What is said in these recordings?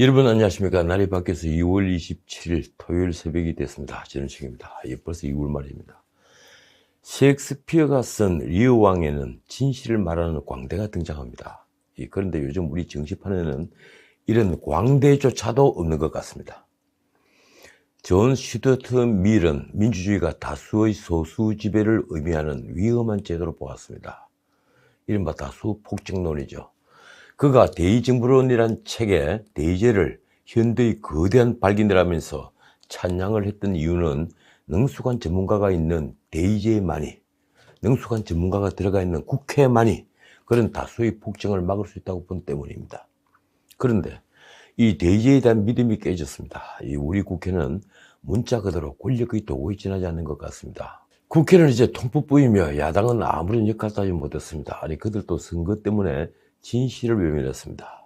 여러분 안녕하십니까. 날이 바뀌어서 2월 27일 토요일 새벽이 됐습니다. 저는 책입니다. 벌써 2월 말입니다. 셰익스피어가 쓴 리어 왕에는 진실을 말하는 광대가 등장합니다. 그런데 요즘 우리 정치판에는 이런 광대조차도 없는 것 같습니다. 존 스튜어트 밀은 민주주의가 다수의 소수 지배를 의미하는 위험한 제도로 보았습니다. 이른바 다수 폭정론이죠. 그가 대의정부론이란 책에 대의제를 현대의 거대한 발견이라면서 찬양을 했던 이유는 능숙한 전문가가 있는 대의제만이, 능숙한 전문가가 들어가 있는 국회만이 그런 다수의 폭정을 막을 수 있다고 본 때문입니다. 그런데 이 대의제에 대한 믿음이 깨졌습니다. 우리 국회는 문자 그대로 권력의 도구에 지나지 않는 것 같습니다. 국회는 이제 통풍부이며 야당은 아무런 역할도 하지 못했습니다. 그들도 선거 때문에 진실을 외면했습니다.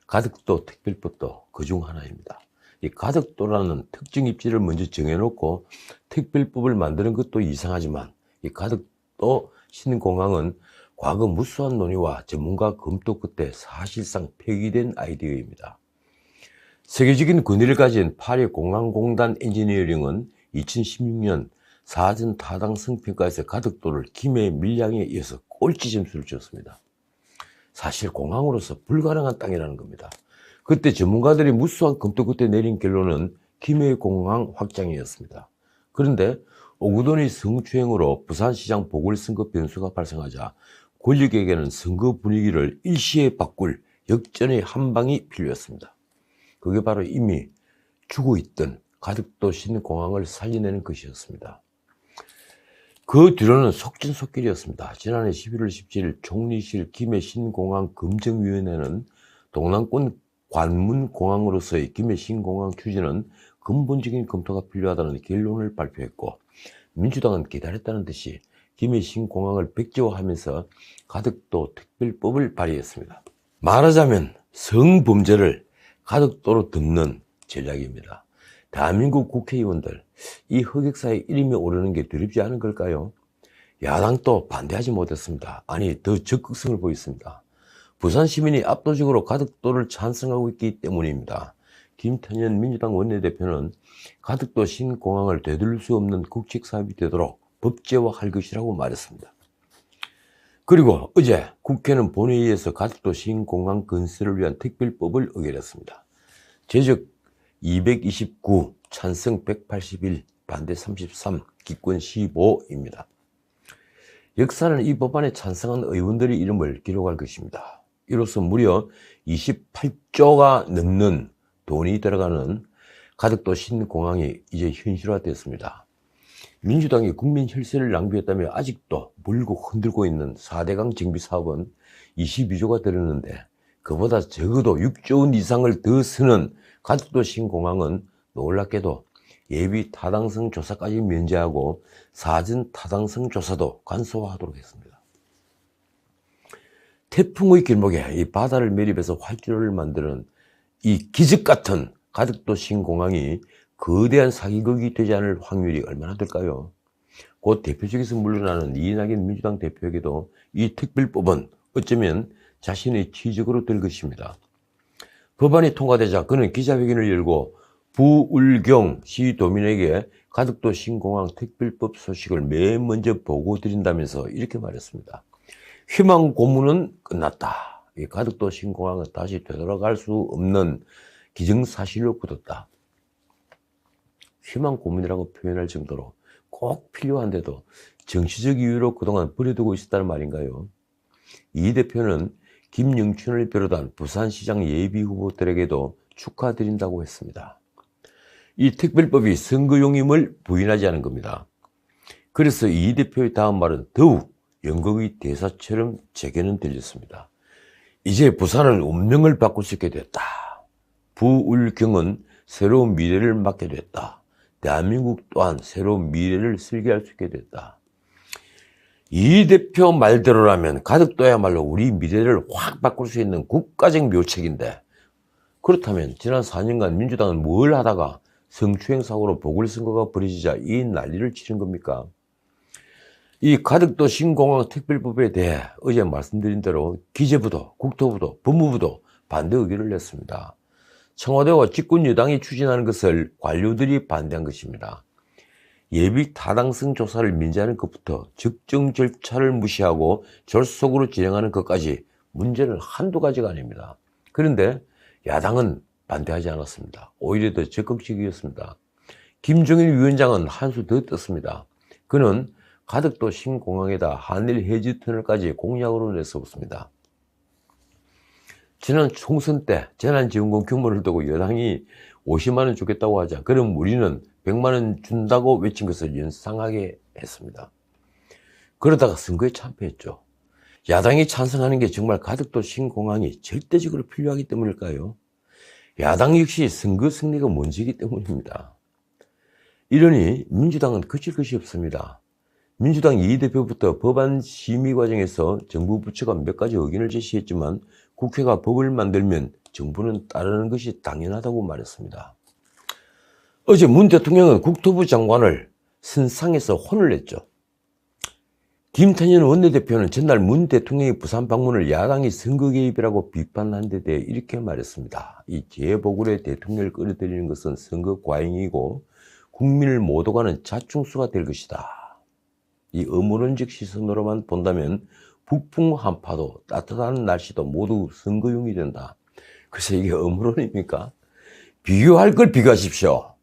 가덕도 특별법도 그중 하나입니다. 이 가덕도라는 특정 입지를 먼저 정해놓고 특별법을 만드는 것도 이상하지만 이 가덕도 신공항은 과거 무수한 논의와 전문가 검토 끝에 사실상 폐기된 아이디어입니다. 세계적인 권위를 가진 파리 공항공단 엔지니어링은 2016년 사전 타당성 평가에서 가덕도를 김해 밀양에 이어서 꼴찌 점수를 줬습니다. 사실 공항으로서 불가능한 땅이라는 겁니다. 그때 전문가들이 무수한 검토 끝에 내린 결론은 김해공항 확장이었습니다. 그런데 오구돈의 성추행으로 부산시장 보궐선거 변수가 발생하자 권력에게는 선거 분위기를 일시에 바꿀 역전의 한 방이 필요했습니다. 그게 바로 이미 죽어있던 가덕도 신공항을 살려내는 것이었습니다. 그 뒤로는 속전속결이었습니다. 지난해 11월 17일 총리실 김해 신공항 검증위원회는 동남권 관문공항으로서의 김해 신공항 추진은 근본적인 검토가 필요하다는 결론을 발표했고, 민주당은 기다렸다는 듯이 김해 신공항을 백지화하면서 가덕도 특별법을 발의했습니다. 말하자면 성범죄를 가덕도로 덮는 전략입니다. 대한민국 국회의원들, 이 흑역사에 이름이 오르는 게 두렵지 않은 걸까요? 야당도 반대하지 못했습니다. 더 적극성을 보였습니다. 부산 시민이 압도적으로 가덕도를 찬성하고 있기 때문입니다. 김태년 민주당 원내대표는 가덕도 신공항을 되돌릴 수 없는 국책사업이 되도록 법제화할 것이라고 말했습니다. 그리고 어제 국회는 본회의에서 가덕도 신공항 건설을 위한 특별법을 의결했습니다. 제적 229, 찬성 181, 반대 33, 기권 15입니다. 역사는 이 법안에 찬성한 의원들의 이름을 기록할 것입니다. 이로써 무려 28조가 넘는 돈이 들어가는 가덕도 신공항이 이제 현실화됐습니다. 민주당이 국민 혈세를 낭비했다며 아직도 물고 흔들고 있는 4대강 정비 사업은 22조가 들었는데 그보다 적어도 6조 원 이상을 더 쓰는 가덕도 신공항은 놀랍게도 예비 타당성 조사까지 면제하고 사전 타당성 조사도 간소화하도록 했습니다. 태풍의 길목에 이 바다를 매립해서 활주로를 만드는 이 기적 같은 가덕도 신공항이 거대한 사기극이 되지 않을 확률이 얼마나 될까요? 곧 대표직에서 물러나는 이낙연 민주당 대표에게도 이 특별법은 어쩌면 자신의 치적으로 될 것입니다. 법안이 통과되자 그는 기자회견을 열고 부울경 시도민에게 가덕도 신공항 특별법 소식을 맨 먼저 보고 드린다면서 이렇게 말했습니다. 희망 고문은 끝났다. 이 가덕도 신공항은 다시 되돌아갈 수 없는 기정사실로 굳었다. 희망 고문이라고 표현할 정도로 꼭 필요한데도 정치적 이유로 그동안 버려두고 있었다는 말인가요? 이 대표는 김영춘을 비롯한 부산시장 예비후보들에게도 축하드린다고 했습니다. 이 특별법이 선거용임을 부인하지 않은 겁니다. 그래서 이 대표의 다음 말은 더욱 연극의 대사처럼 제게는 들렸습니다. 이제 부산은 운명을 바꿀 수 있게 됐다. 부울경은 새로운 미래를 맞게 됐다. 대한민국 또한 새로운 미래를 설계할 수 있게 됐다. 이 대표 말대로라면 가덕도야말로 우리 미래를 확 바꿀 수 있는 국가적 묘책인데, 그렇다면 지난 4년간 민주당은 뭘 하다가 성추행 사고로 보궐선거가 벌어지자 이 난리를 치른 겁니까? 이 가덕도 신공항 특별법에 대해 어제 말씀드린 대로 기재부도 국토부도 법무부도 반대 의견을 냈습니다. 청와대와 집권 여당이 추진하는 것을 관료들이 반대한 것입니다. 예비 타당성 조사를 민지하는 것부터 적정 절차를 무시하고 졸속으로 진행하는 것까지 문제는 한두 가지가 아닙니다. 그런데 야당은 반대하지 않았습니다. 오히려 더 적극적이었습니다. 김종인 위원장은 한수 더 떴습니다. 그는 가덕도 신공항에다 한일 해저 터널까지 공약으로 내세웠습니다. 지난 총선 때 재난지원금 규모를 두고 여당이 50만 원 주겠다고 하자 그럼 우리는 100만 원 준다고 외친 것을 연상하게 했습니다. 그러다가 선거에 참패했죠. 야당이 찬성하는 게 정말 가덕도 신공항이 절대적으로 필요하기 때문일까요? 야당 역시 선거 승리가 먼저이기 때문입니다. 이러니 민주당은 그칠 것이 없습니다. 민주당 이 대표부터 법안 심의 과정에서 정부 부처가 몇 가지 의견을 제시했지만 국회가 법을 만들면 정부는 따르는 것이 당연하다고 말했습니다. 어제 문 대통령은 국토부 장관을 선상에서 혼을 냈죠. 김태년 원내대표는 전날 문 대통령의 부산 방문을 야당이 선거 개입이라고 비판한 데 대해 이렇게 말했습니다. 이 재보궐의 대통령을 끌어들이는 것은 선거 과잉이고 국민을 못 오가는 자충수가 될 것이다. 이 어무론적 시선으로만 본다면 북풍 한파도 따뜻한 날씨도 모두 선거용이 된다. 그래서 이게 어무론입니까? 비교할 걸 비교하십시오.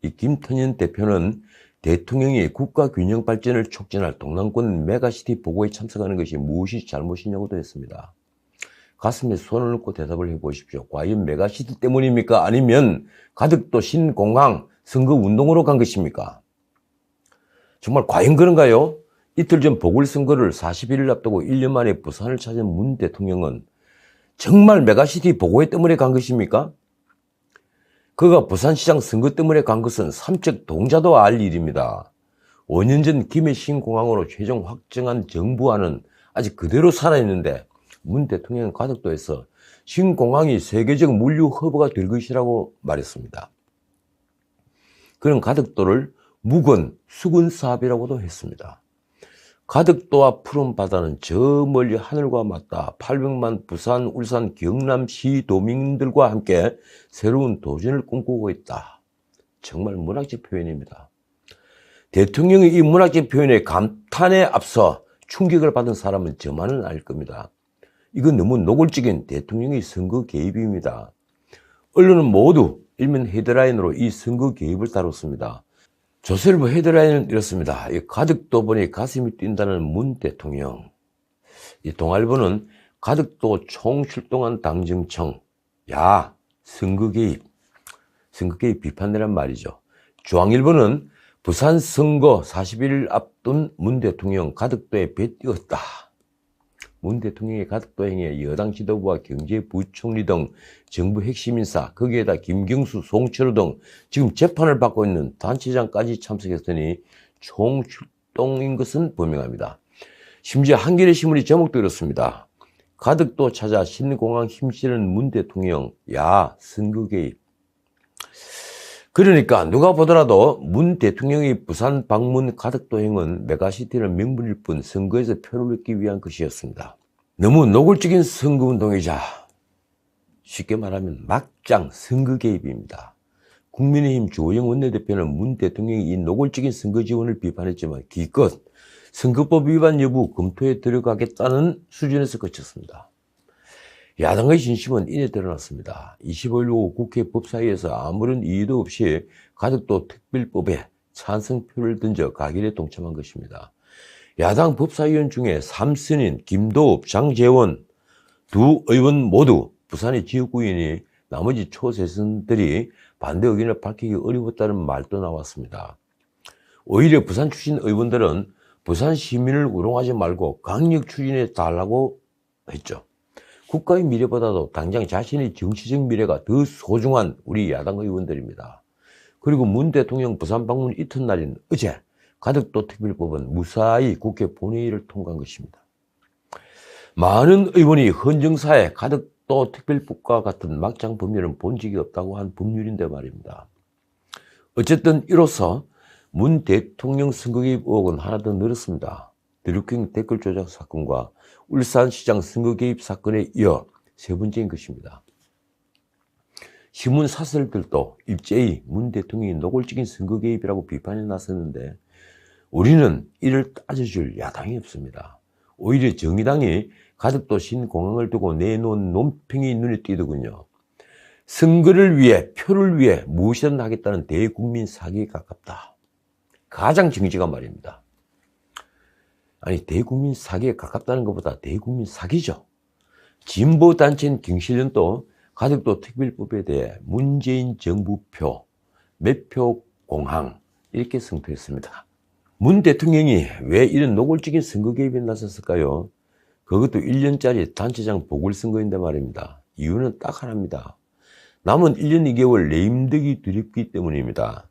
이 김태년 대표는 대통령이 국가균형 발전을 촉진할 동남권 메가시티 보고에 참석하는 것이 무엇이 잘못이냐고도 했습니다. 가슴에 손을 얹고 대답을 해보십시오. 과연 메가시티 때문입니까? 아니면 가덕도 신공항 선거운동으로 간 것입니까? 정말 과연 그런가요? 이틀 전 보궐선거를 41일 앞두고 1년 만에 부산을 찾은 문 대통령은 정말 메가시티 보고회 때문에 간 것입니까? 그가 부산시장 선거 때문에 간 것은 삼척 동자도 알 일입니다. 5년 전 김해 신공항으로 최종 확정한 정부안은 아직 그대로 살아있는데 문 대통령은 가덕도에서 신공항이 세계적 물류 허브가 될 것이라고 말했습니다. 그는 가덕도를 묵은 수군 사업이라고도 했습니다. 가덕도와 푸른 바다는 저 멀리 하늘과 맞닿아 800만 부산, 울산, 경남시 도민들과 함께 새로운 도전을 꿈꾸고 있다. 정말 문학적 표현입니다. 대통령의 이 문학적 표현의 감탄에 앞서 충격을 받은 사람은 저만은 알 겁니다. 이건 너무 노골적인 대통령의 선거 개입입니다. 언론은 모두 일면 헤드라인으로 이 선거 개입을 다뤘습니다. 조선일보 헤드라인은 이렇습니다. 이 가덕도 보니 가슴이 뛴다는 문 대통령. 이 동아일보는 가덕도 총출동한 당정청. 야, 선거 개입 비판이란 말이죠. 중앙일보는 부산 선거 41일 앞둔 문 대통령 가덕도에 배 띄웠다. 문 대통령의 가덕도 행위에 여당 지도부와 경제부총리 등 정부 핵심 인사, 거기에다 김경수, 송철호 등 지금 재판을 받고 있는 단체장까지 참석했으니 총출동인 것은 분명합니다. 심지어 한겨레 신문이 제목도 이렇습니다. 가덕도 찾아 신공항 힘쓰는 문 대통령, 야, 선거 개입. 그러니까 누가 보더라도 문 대통령의 부산 방문 가덕도 행은 메가시티는 명분일 뿐 선거에서 표를 얻기 위한 것이었습니다. 너무 노골적인 선거운동이자 쉽게 말하면 막장 선거 개입입니다. 국민의힘 주호영 원내대표는 문 대통령이 이 노골적인 선거 지원을 비판했지만 기껏 선거법 위반 여부 검토에 들어가겠다는 수준에서 그쳤습니다. 야당의 진심은 이내 드러났습니다. 25일 오후 국회 법사위에서 아무런 이유도 없이 가덕도 특별법에 찬성표를 던져 가결에 동참한 것입니다. 야당 법사위원 중에 삼선인, 김도읍, 장재원 두 의원 모두 부산의 지역구인이 나머지 초세선들이 반대 의견을 밝히기 어려웠다는 말도 나왔습니다. 오히려 부산 출신 의원들은 부산 시민을 우롱하지 말고 강력 추진해 달라고 했죠. 국가의 미래보다도 당장 자신의 정치적 미래가 더 소중한 우리 야당 의원들입니다. 그리고 문 대통령 부산 방문 이튿날인 어제 가덕도 특별법은 무사히 국회 본회의를 통과한 것입니다. 많은 의원이 헌정사에 가덕도 특별법과 같은 막장 법률은 본 적이 없다고 한 법률인데 말입니다. 어쨌든 이로써 문 대통령 선거 개입 의혹은 하나 더 늘었습니다. 드루킹 댓글 조작 사건과 울산시장 선거 개입 사건에 이어 세 번째인 것입니다. 신문 사설들도 일제히 문 대통령이 노골적인 선거 개입이라고 비판에 나섰는데 우리는 이를 따져줄 야당이 없습니다. 오히려 정의당이 가덕도 신공항을 두고 내놓은 논평이 눈에 띄더군요. 선거를 위해 표를 위해 무엇이든 하겠다는 대국민 사기에 가깝다. 가장 정직한 말입니다. 아니 대국민 사기에 가깝다는 것보다 대국민 사기죠. 진보단체인 경실련도 가덕도 특별법에 대해 문재인 정부표, 매표 공항 이렇게 성토했습니다. 문 대통령이 왜 이런 노골적인 선거 개입에 나섰을까요? 그것도 1년짜리 단체장 보궐선거인데 말입니다. 이유는 딱 하나입니다. 남은 1년 2개월 레임덕이 두렵기 때문입니다.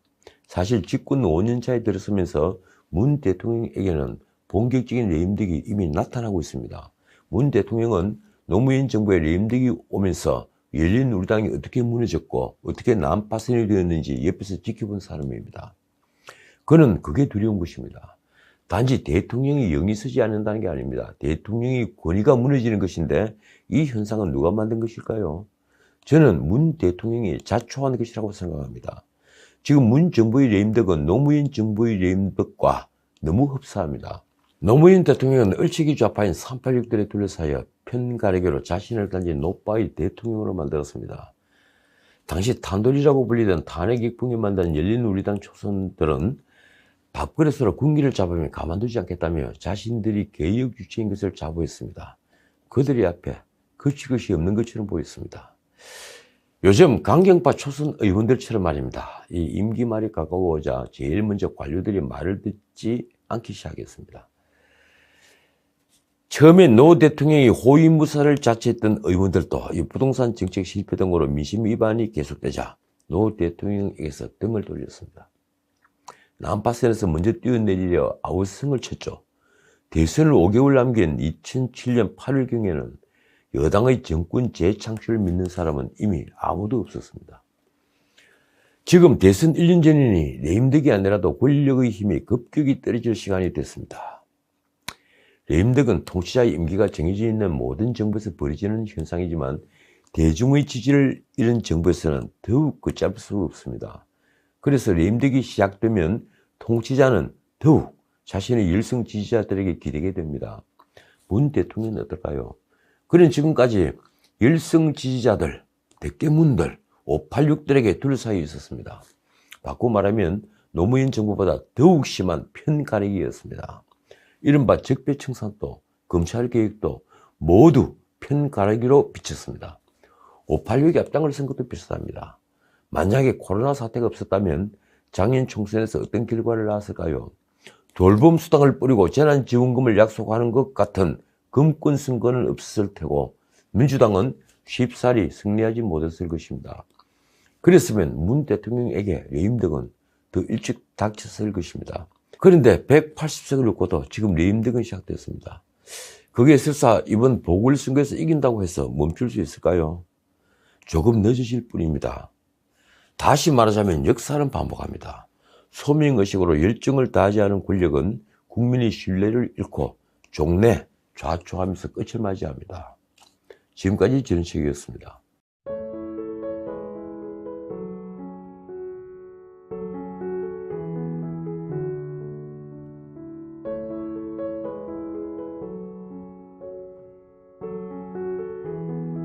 사실 집권 5년차에 들어서면서 문 대통령에게는 본격적인 레임덕이 이미 나타나고 있습니다. 문 대통령은 노무현 정부의 레임덕이 오면서 열린우리당이 어떻게 무너졌고 어떻게 난파선이 되었는지 옆에서 지켜본 사람입니다. 그는 그게 두려운 것입니다. 단지 대통령이 영이 서지 않는다는 게 아닙니다. 대통령이 권위가 무너지는 것인데 이 현상은 누가 만든 것일까요? 저는 문 대통령이 자초한 것이라고 생각합니다. 지금 문 정부의 레임덕은 노무현 정부의 레임덕과 너무 흡사합니다. 노무현 대통령은 얼치기 좌파인 386들에 둘러싸여 편가르기로 자신을 던진 노빠의 대통령으로 만들었습니다. 당시 탄돌이라고 불리던 탄핵 역풍에 만든 열린우리당 초선들은 밥그릇으로 군기를 잡으면 가만두지 않겠다며 자신들이 개혁 주체인 것을 자부했습니다. 그들이 앞에 거칠 것이 없는 것처럼 보였습니다. 요즘 강경파 초선 의원들처럼 말입니다. 이 임기 말이 가까워오자 제일 먼저 관료들이 말을 듣지 않기 시작했습니다. 처음에 노 대통령이 호위무사를 자처했던 의원들도 이 부동산 정책 실패 등으로 민심 위반이 계속되자 노 대통령에게서 등을 돌렸습니다. 난파선에서 먼저 뛰어내리려 아우성을 쳤죠. 대선을 5개월 남긴 2007년 8월경에는 여당의 정권 재창출을 믿는 사람은 이미 아무도 없었습니다. 지금 대선 1년 전이니 레임덕이 아니라도 권력의 힘이 급격히 떨어질 시간이 됐습니다. 레임덕은 통치자의 임기가 정해져 있는 모든 정부에서 벌어지는 현상이지만 대중의 지지를 잃은 정부에서는 더욱 걷잡을 수 없습니다. 그래서 레임덕이 시작되면 통치자는 더욱 자신의 열성 지지자들에게 기대게 됩니다. 문 대통령은 어떨까요? 그는 지금까지 열성 지지자들, 대깨문들, 586들에게 둘러싸여 있었습니다. 바꾸어 말하면 노무현 정부보다 더욱 심한 편가르기였습니다. 이른바 적폐청산도, 검찰개혁도 모두 편가르기로 비쳤습니다. 586이 앞장을 선 것도 비슷합니다. 만약에 코로나 사태가 없었다면 작년 총선에서 어떤 결과를 낳았을까요? 돌봄 수당을 뿌리고 재난지원금을 약속하는 것 같은 금권 선거는 없었을 테고 민주당은 쉽사리 승리하지 못했을 것입니다. 그랬으면 문 대통령에게 레임덕은 더 일찍 닥쳤을 것입니다. 그런데 180석을 놓고도 지금 레임덕은 시작됐습니다. 그게 설사 이번 보궐선거에서 이긴다고 해서 멈출 수 있을까요? 조금 늦어질 뿐입니다. 다시 말하자면 역사는 반복합니다. 소명의식으로 열정을 다하지 않은 권력은 국민의 신뢰를 잃고 종래 좌초하면서 끝을 맞이합니다. 지금까지 전식이었습니다.